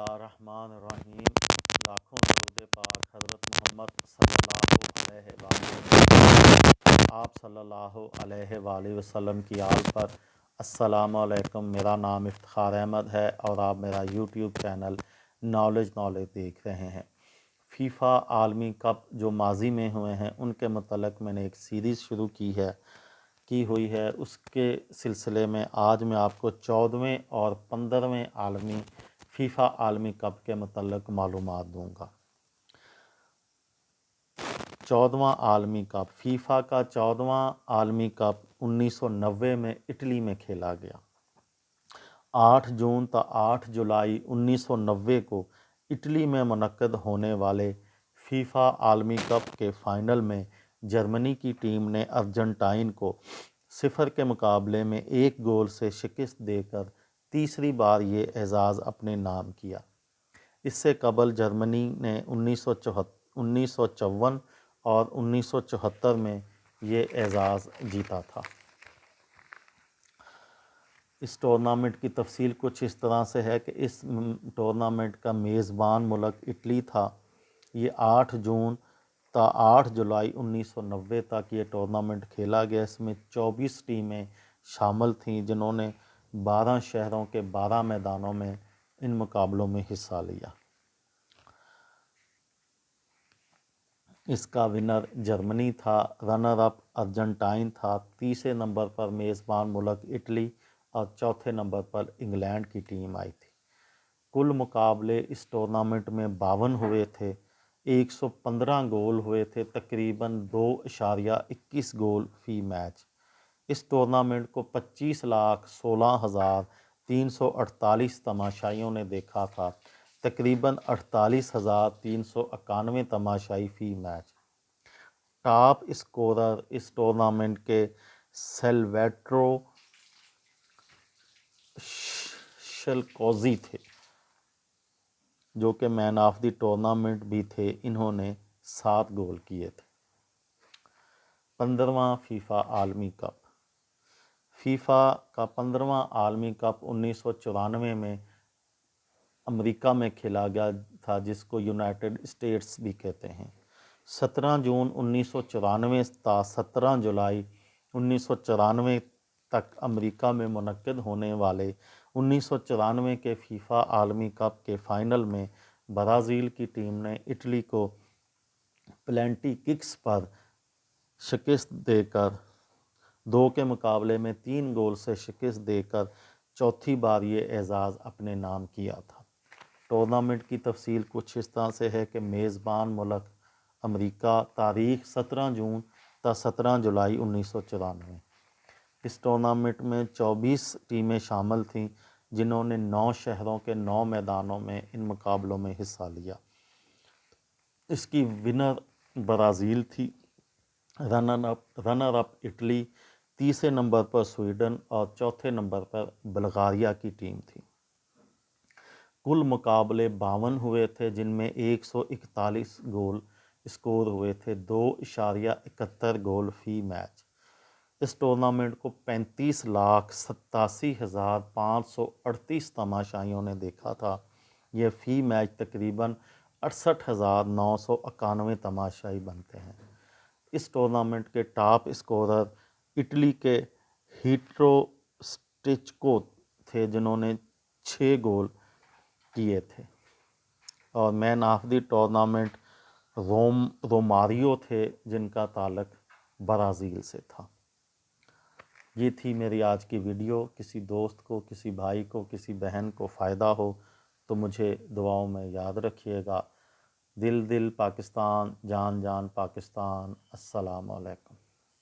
الرحمن الرحیم۔ لاکھوں درود پاک حضرت محمد صلی اللہ علیہ وسلم، آپ صلی اللہ علیہ وآلہ وسلم کی آل پر۔ السلام علیکم، میرا نام افتخار احمد ہے اور آپ میرا یوٹیوب چینل نالج دیکھ رہے ہیں۔ فیفا عالمی کپ جو ماضی میں ہوئے ہیں ان کے متعلق میں نے ایک سیریز شروع کی ہوئی ہے۔ اس کے سلسلے میں آج میں آپ کو 14ویں اور 15ویں فیفا عالمی کپ کے متعلق معلومات دوں گا۔ 14واں عالمی کپ، فیفا کا 14واں عالمی کپ 1990 میں اٹلی میں کھیلا گیا۔ 8 جون تا 8 جولائی 1990 کو اٹلی میں منعقد ہونے والے فیفا عالمی کپ کے فائنل میں جرمنی کی ٹیم نے ارجنٹائن کو 0 کے مقابلے میں 1 گول سے شکست دے کر تیسری بار یہ اعزاز اپنے نام کیا۔ اس سے قبل جرمنی نے 1954 اور 1974 میں یہ اعزاز جیتا تھا۔ اس ٹورنامنٹ کی تفصیل کچھ اس طرح سے ہے کہ اس ٹورنامنٹ کا میزبان ملک اٹلی تھا۔ یہ 8 جون تا 8 جولائی 1990 تک یہ ٹورنامنٹ کھیلا گیا۔ اس میں 24 ٹیمیں شامل تھیں جنہوں نے 12 شہروں کے 12 میدانوں میں ان مقابلوں میں حصہ لیا۔ اس کا ونر جرمنی تھا، رنر اپ ارجنٹائن تھا، تیسرے نمبر پر میزبان ملک اٹلی اور چوتھے نمبر پر انگلینڈ کی ٹیم آئی تھی۔ کل مقابلے اس ٹورنامنٹ میں 52 ہوئے تھے، 115 گول ہوئے تھے، تقریباً 2.21 گول فی میچ۔ اس ٹورنامنٹ کو 25,16,348 تماشائیوں نے دیکھا تھا، تقریباً 48,391 تماشائی فی میچ۔ ٹاپ اسکورر اس ٹورنامنٹ کے سلواٹورو شلکوزی تھے، جو کہ مین آف دی ٹورنامنٹ بھی تھے۔ انہوں نے 7 گول کیے تھے۔ 15واں فیفا عالمی کپ، فیفا کا 15واں عالمی کپ 1994 میں امریکہ میں کھیلا گیا تھا، جس کو یونائٹڈ اسٹیٹس بھی کہتے ہیں۔ 17 جون 1994 تا 17 جولائی 1994 تک امریکہ میں منعقد ہونے والے 1994 کے فیفا عالمی کپ کے فائنل میں برازیل کی ٹیم نے اٹلی کو پلینٹی ککس پر شکست دے کر 2 کے مقابلے میں 3 گول سے شکست دے کر چوتھی بار یہ اعزاز اپنے نام کیا تھا۔ ٹورنامنٹ کی تفصیل کچھ اس طرح سے ہے کہ میزبان ملک امریکہ، تاریخ 17 جون تا 17 جولائی 1994۔ اس ٹورنامنٹ میں 24 ٹیمیں شامل تھیں جنہوں نے 9 شہروں کے 9 میدانوں میں ان مقابلوں میں حصہ لیا۔ اس کی ونر برازیل تھی، رنر اپ اٹلی، تیسرے نمبر پر سویڈن اور چوتھے نمبر پر بلغاریہ کی ٹیم تھی۔ کل مقابلے 52 ہوئے تھے جن میں 141 گول اسکور ہوئے تھے، 2.71 گول فی میچ۔ اس ٹورنامنٹ کو 35,87,538 تماشائیوں نے دیکھا تھا۔ یہ فی میچ تقریباً 68,991 تماشائی بنتے ہیں۔ اس ٹورنامنٹ کے ٹاپ اسکورر اٹلی کے ہیٹرو سٹیچکو تھے جنہوں نے 6 گول کیے تھے، اور مین آف دی ٹورنامنٹ روماریو تھے جن کا تعلق برازیل سے تھا۔ یہ تھی میری آج کی ویڈیو۔ کسی دوست کو، کسی بھائی کو، کسی بہن کو فائدہ ہو تو مجھے دعاؤں میں یاد رکھیے گا۔ دل دل پاکستان، جان جان پاکستان۔ السلام علیکم۔